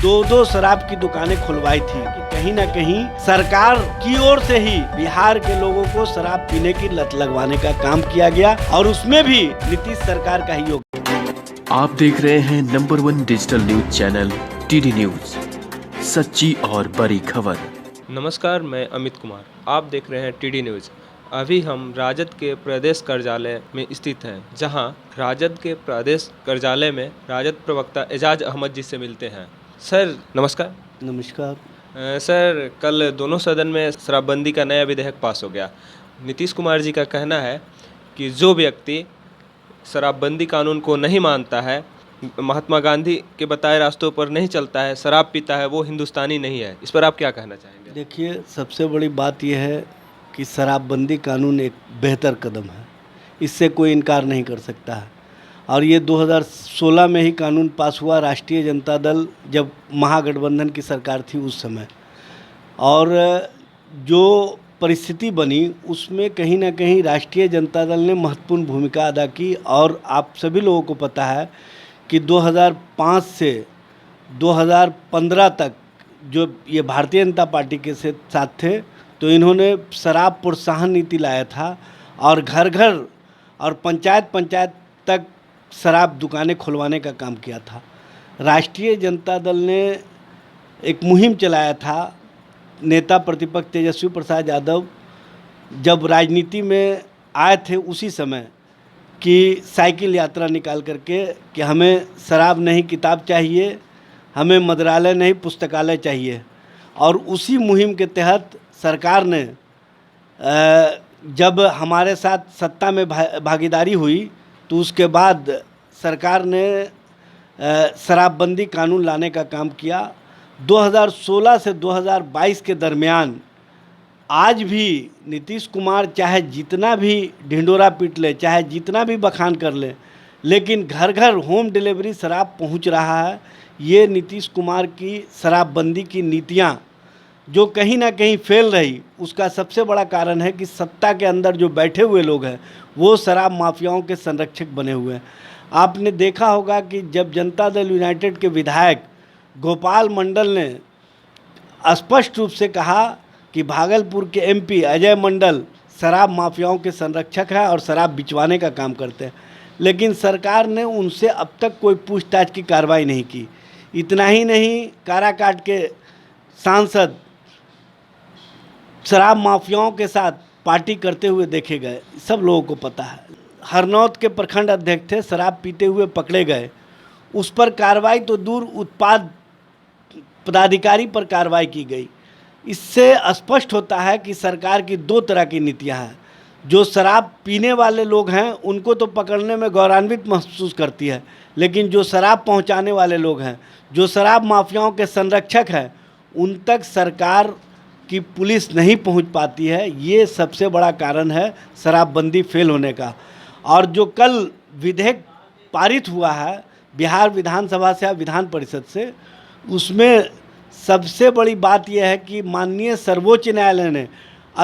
दो दो शराब की दुकानें खुलवाई थी कि कहीं ना कहीं सरकार की ओर से ही बिहार के लोगों को शराब पीने की लत लगवाने का काम किया गया और उसमें भी नीतीश सरकार का ही योगदान। आप देख रहे हैं number 1 digital news channel TD news, सच्ची और बड़ी खबर। नमस्कार, मैं अमित कुमार। आप देख रहे हैं टीडी न्यूज़। अभी हम राजद के प्रदेश कार्यालय में स्थित हैं, जहां राजद के प्रदेश कार्यालय में राजद प्रवक्ता एजाज अहमद जी से मिलते हैं। सर नमस्कार। नमस्कार। सर, कल दोनों सदन में शराबबंदी का नया विधेयक पास हो गया। नीतीश कुमार जी का कहना है कि जो व्यक्ति शराबबंदी कानून को नहीं मानता है, महात्मा गांधी के बताए रास्तों पर नहीं चलता है, शराब पीता है, वो हिंदुस्तानी नहीं है। इस पर आप क्या कहना चाहेंगे? देखिए, सबसे बड़ी बात यह है कि शराबबंदी कानून एक बेहतर कदम है, इससे कोई इनकार नहीं कर सकता है। और ये 2016 में ही कानून पास हुआ, राष्ट्रीय जनता दल जब महागठबंधन की सरकार थी उस समय। और जो परिस्थिति बनी उसमें कहीं ना कहीं राष्ट्रीय जनता दल ने महत्वपूर्ण भूमिका अदा की। और आप सभी लोगों को पता है कि 2005 से 2015 तक जो ये भारतीय जनता पार्टी के साथ थे, तो इन्होंने शराब प्रोत्साहन नीति लाया था और घर घर और पंचायत पंचायत तक शराब दुकानें खुलवाने का काम किया था। राष्ट्रीय जनता दल ने एक मुहिम चलाया था, नेता प्रतिपक्ष तेजस्वी प्रसाद यादव जब राजनीति में आए थे उसी समय कि साइकिल यात्रा निकाल करके कि हमें शराब नहीं किताब चाहिए, हमें मदिरालय नहीं पुस्तकालय चाहिए। और उसी मुहिम के तहत सरकार ने जब हमारे साथ सत्ता में भागीदारी हुई तो उसके बाद सरकार ने शराबबंदी कानून लाने का काम किया। 2016 से 2022 के दरमियान आज भी नीतीश कुमार चाहे जितना भी ढिंडोरा पीट ले, चाहे जितना भी बखान कर ले, लेकिन घर घर होम डिलीवरी शराब पहुंच रहा है। ये नीतीश कुमार की शराबबंदी की नीतियां जो कहीं ना कहीं फेल रही, उसका सबसे बड़ा कारण है कि सत्ता के अंदर जो बैठे हुए लोग हैं वो शराब माफियाओं के संरक्षक बने हुए हैं। आपने देखा होगा कि जब जनता दल यूनाइटेड के विधायक गोपाल मंडल ने स्पष्ट रूप से कहा कि भागलपुर के एमपी अजय मंडल शराब माफियाओं के संरक्षक हैं और शराब बिचवाने का काम करते हैं, लेकिन सरकार ने उनसे अब तक कोई पूछताछ की कार्रवाई नहीं की। इतना ही नहीं, काराकाट के सांसद शराब माफियाओं के साथ पार्टी करते हुए देखे गए, सब लोगों को पता है। हरनौत के प्रखंड अध्यक्ष थे, शराब पीते हुए पकड़े गए, उस पर कार्रवाई तो दूर, उत्पाद पदाधिकारी पर कार्रवाई की गई। इससे स्पष्ट होता है कि सरकार की दो तरह की नीतियां हैं। जो शराब पीने वाले लोग हैं उनको तो पकड़ने में गौरवान्वित महसूस करती है, लेकिन जो शराब पहुंचाने वाले लोग हैं, जो शराब माफियाओं के संरक्षक हैं, उन तक सरकार की पुलिस नहीं पहुंच पाती है। ये सबसे बड़ा कारण है शराबबंदी फेल होने का। और जो कल विधेयक पारित हुआ है बिहार विधानसभा से या विधान परिषद से, उसमें सबसे बड़ी बात यह है कि माननीय सर्वोच्च न्यायालय ने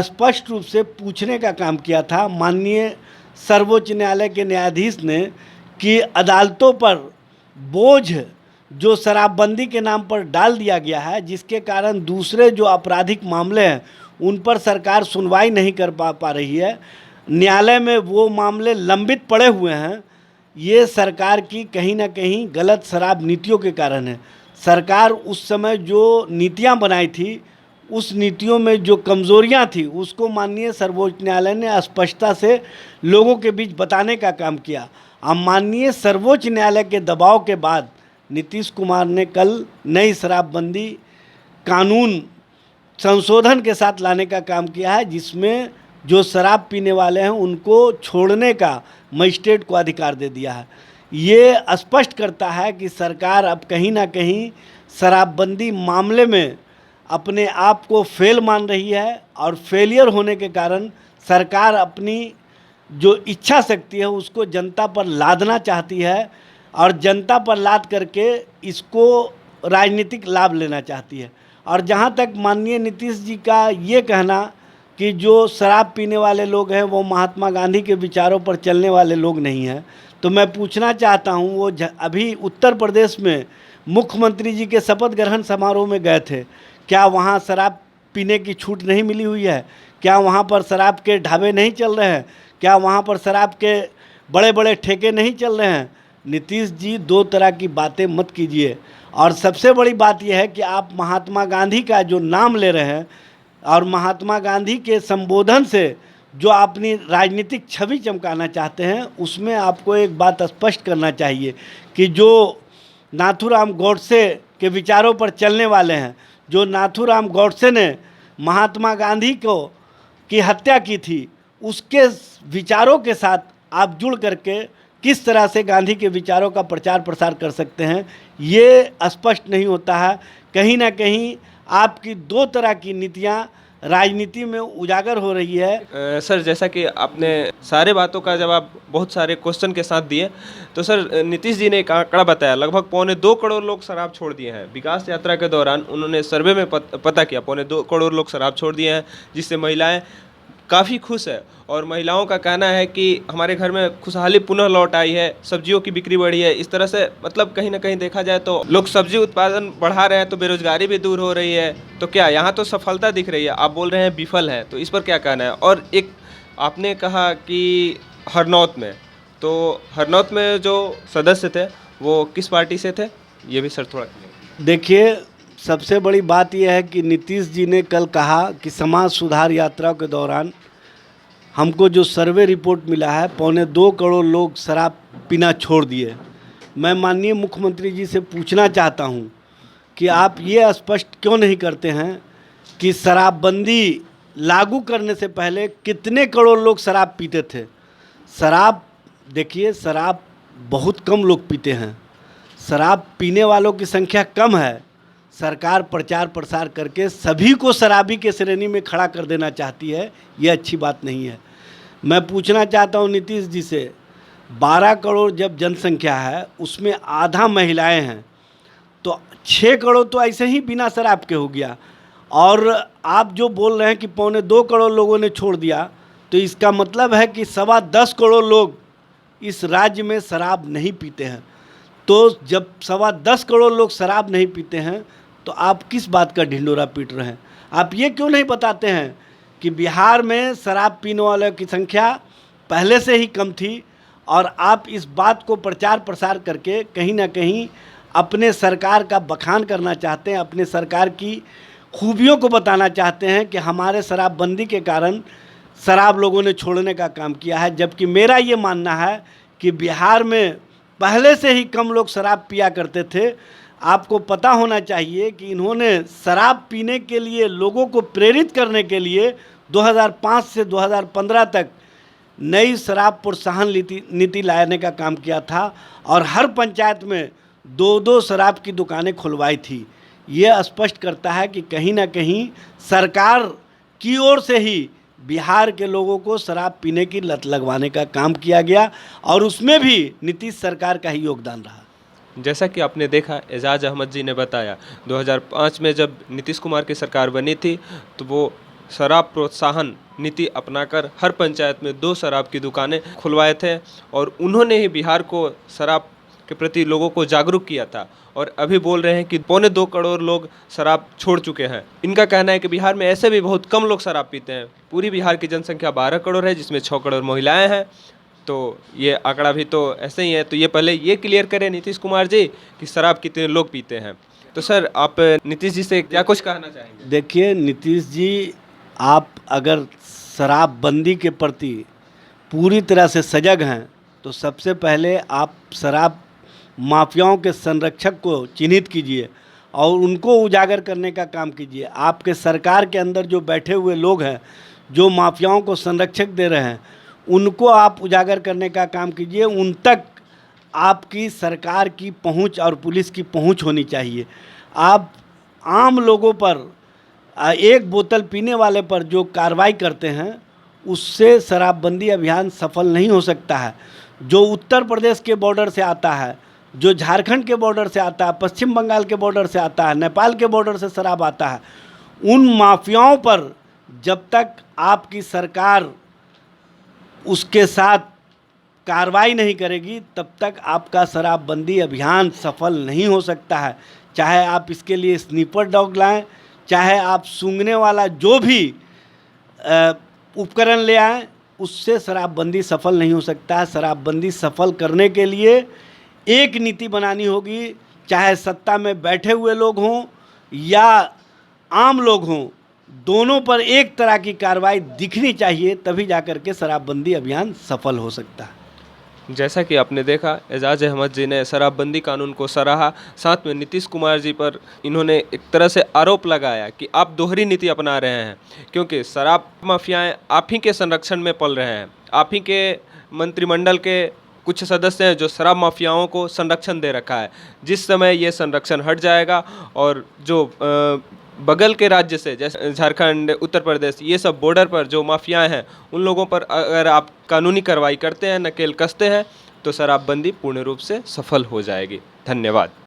स्पष्ट रूप से पूछने का काम किया था, माननीय सर्वोच्च न्यायालय के न्यायाधीश ने, कि अदालतों पर बोझ जो शराबबंदी के नाम पर डाल दिया गया है, जिसके कारण दूसरे जो आपराधिक मामले हैं उन पर सरकार सुनवाई नहीं कर पा रही है, न्यायालय में वो मामले लंबित पड़े हुए हैं। ये सरकार की कहीं ना कहीं गलत शराब नीतियों के कारण है। सरकार उस समय जो नीतियां बनाई थी, उस नीतियों में जो कमज़ोरियां थी उसको माननीय सर्वोच्च न्यायालय ने स्पष्टता से लोगों के बीच बताने का काम किया। अब माननीय सर्वोच्च न्यायालय के दबाव के बाद नीतीश कुमार ने कल नई शराबबंदी कानून संशोधन के साथ लाने का काम किया है, जिसमें जो शराब पीने वाले हैं उनको छोड़ने का मजिस्ट्रेट को अधिकार दे दिया है। ये स्पष्ट करता है कि सरकार अब कहीं ना कहीं शराबबंदी मामले में अपने आप को फेल मान रही है, और फेलियर होने के कारण सरकार अपनी जो इच्छा शक्ति है उसको जनता पर लादना चाहती है, और जनता पर लाद करके इसको राजनीतिक लाभ लेना चाहती है। और जहाँ तक माननीय नीतीश जी का ये कहना कि जो शराब पीने वाले लोग हैं वो महात्मा गांधी के विचारों पर चलने वाले लोग नहीं हैं, तो मैं पूछना चाहता हूँ, वो अभी उत्तर प्रदेश में मुख्यमंत्री जी के शपथ ग्रहण समारोह में गए थे, क्या वहाँ शराब पीने की छूट नहीं मिली हुई है? क्या वहाँ पर शराब के ढाबे नहीं चल रहे हैं? क्या वहाँ पर शराब के बड़े बड़े ठेके नहीं चल रहे हैं? नीतीश जी, दो तरह की बातें मत कीजिए। और सबसे बड़ी बात यह है कि आप महात्मा गांधी का जो नाम ले रहे हैं और महात्मा गांधी के संबोधन से जो अपनी राजनीतिक छवि चमकाना चाहते हैं, उसमें आपको एक बात स्पष्ट करना चाहिए कि जो नाथूराम गॉडसे के विचारों पर चलने वाले हैं, जो नाथूराम गॉडसे ने महात्मा गांधी की हत्या की थी, उसके विचारों के साथ आप जुड़ करके किस तरह से गांधी के विचारों का प्रचार प्रसार कर सकते हैं, ये स्पष्ट नहीं होता है। कहीं ना कहीं आपकी दो तरह की नीतियां राजनीति में उजागर हो रही है। सर, जैसा कि आपने सारे बातों का जवाब बहुत सारे क्वेश्चन के साथ दिए, तो सर नीतीश जी ने एक आंकड़ा बताया, लगभग 2.25 करोड़ लोग शराब छोड़ दिए हैं। विकास यात्रा के दौरान उन्होंने सर्वे में पता किया 2.25 करोड़ लोग शराब छोड़ दिए हैं, जिससे महिलाएं काफ़ी खुश है। और महिलाओं का कहना है कि हमारे घर में खुशहाली पुनः लौट आई है, सब्जियों की बिक्री बढ़ी है। इस तरह से मतलब कहीं ना कहीं देखा जाए तो लोग सब्जी उत्पादन बढ़ा रहे हैं, तो बेरोजगारी भी दूर हो रही है। तो क्या यहाँ तो सफलता दिख रही है, आप बोल रहे हैं विफल है, तो इस पर क्या कहना है? और एक आपने कहा कि हरनौत में, तो हरनौत में जो सदस्य थे वो किस पार्टी से थे, ये भी सर थोड़ा देखिए, सबसे बड़ी बात यह है कि नीतीश जी ने कल कहा कि समाज सुधार यात्रा के दौरान हमको जो सर्वे रिपोर्ट मिला है 2.25 करोड़ लोग शराब पीना छोड़ दिए। मैं माननीय मुख्यमंत्री जी से पूछना चाहता हूं कि आप ये स्पष्ट क्यों नहीं करते हैं कि शराबबंदी लागू करने से पहले कितने करोड़ लोग शराब पीते थे। शराब, देखिए, शराब बहुत कम लोग पीते हैं, शराब पीने वालों की संख्या कम है। सरकार प्रचार प्रसार करके सभी को शराबी के श्रेणी में खड़ा कर देना चाहती है, ये अच्छी बात नहीं है। मैं पूछना चाहता हूँ नीतीश जी से, 12 करोड़ जब जनसंख्या है उसमें आधा महिलाएं हैं, तो 6 करोड़ तो ऐसे ही बिना शराब के हो गया। और आप जो बोल रहे हैं कि 2.25 करोड़ लोगों ने छोड़ दिया, तो इसका मतलब है कि 10.25 करोड़ लोग इस राज्य में शराब नहीं पीते हैं। तो जब 10.25 करोड़ लोग शराब नहीं पीते हैं, तो आप किस बात का ढिंढोरा पीट रहे हैं? आप ये क्यों नहीं बताते हैं कि बिहार में शराब पीने वालों की संख्या पहले से ही कम थी, और आप इस बात को प्रचार प्रसार करके कहीं ना कहीं अपने सरकार का बखान करना चाहते हैं, अपने सरकार की खूबियों को बताना चाहते हैं कि हमारे शराबबंदी के कारण शराब लोगों ने छोड़ने का काम किया है। जबकि मेरा ये मानना है कि बिहार में पहले से ही कम लोग शराब पिया करते थे। आपको पता होना चाहिए कि इन्होंने शराब पीने के लिए लोगों को प्रेरित करने के लिए 2005 से 2015 तक नई शराब प्रोत्साहन नीति लाने का काम किया था, और हर पंचायत में 2-2 शराब की दुकानें खुलवाई थी। ये स्पष्ट करता है कि कहीं ना कहीं सरकार की ओर से ही बिहार के लोगों को शराब पीने की लत लगवाने का काम किया गया, और उसमें भी नीतीश सरकार का ही योगदान रहा। जैसा कि आपने देखा, एजाज अहमद जी ने बताया 2005 में जब नीतीश कुमार की सरकार बनी थी, तो वो शराब प्रोत्साहन नीति अपनाकर हर पंचायत में 2 शराब की दुकानें खुलवाए थे, और उन्होंने ही बिहार को शराब के प्रति लोगों को जागरूक किया था। और अभी बोल रहे हैं कि 2.25 करोड़ लोग शराब छोड़ चुके हैं। इनका कहना है कि बिहार में ऐसे भी बहुत कम लोग शराब पीते हैं। पूरी बिहार की जनसंख्या 12 करोड़ है, जिसमें 6 करोड़ महिलाएं हैं, तो ये आंकड़ा भी तो ऐसे ही है। तो ये पहले ये क्लियर करें नीतीश कुमार जी कि शराब कितने लोग पीते हैं। तो सर, आप नीतीश जी से क्या कुछ कहना चाहेंगे? देखिए नीतीश जी, आप अगर शराबबंदी के प्रति पूरी तरह से सजग हैं, तो सबसे पहले आप शराब माफियाओं के संरक्षक को चिन्हित कीजिए और उनको उजागर करने का काम कीजिए। आपके सरकार के अंदर जो बैठे हुए लोग हैं, जो माफियाओं को संरक्षक दे रहे हैं, उनको आप उजागर करने का काम कीजिए। उन तक आपकी सरकार की पहुंच और पुलिस की पहुंच होनी चाहिए। आप आम लोगों पर, एक बोतल पीने वाले पर जो कार्रवाई करते हैं, उससे शराबबंदी अभियान सफल नहीं हो सकता है। जो उत्तर प्रदेश के बॉर्डर से आता है, जो झारखंड के बॉर्डर से आता है, पश्चिम बंगाल के बॉर्डर से आता है, नेपाल के बॉर्डर से शराब आता है, उन माफियाओं पर जब तक आपकी सरकार उसके साथ कार्रवाई नहीं करेगी तब तक आपका शराबबंदी अभियान सफल नहीं हो सकता है। चाहे आप इसके लिए स्नीपर डॉग लाएं, चाहे आप सूंघने वाला जो भी उपकरण ले आएं, उससे शराबबंदी सफल नहीं हो सकता है। शराबबंदी सफल करने के लिए एक नीति बनानी होगी, चाहे सत्ता में बैठे हुए लोग हों या आम लोग हों, दोनों पर एक तरह की कार्रवाई दिखनी चाहिए, तभी जाकर के शराबबंदी अभियान सफल हो सकता है। जैसा कि आपने देखा, एजाज अहमद जी ने शराबबंदी कानून को सराहा, साथ में नीतीश कुमार जी पर इन्होंने एक तरह से आरोप लगाया कि आप दोहरी नीति अपना रहे हैं, क्योंकि शराब माफियाएं आप ही के संरक्षण में पल रहे हैं। आप ही के मंत्रिमंडल के कुछ सदस्य हैं जो शराब माफियाओं को संरक्षण दे रखा है। जिस समय ये संरक्षण हट जाएगा और जो बगल के राज्य से जैसे झारखंड, उत्तर प्रदेश, ये सब बॉर्डर पर जो माफियाएं हैं, उन लोगों पर अगर आप कानूनी कार्रवाई करते हैं, नकेल कसते हैं, तो शराबबंदी पूर्ण रूप से सफल हो जाएगी। धन्यवाद।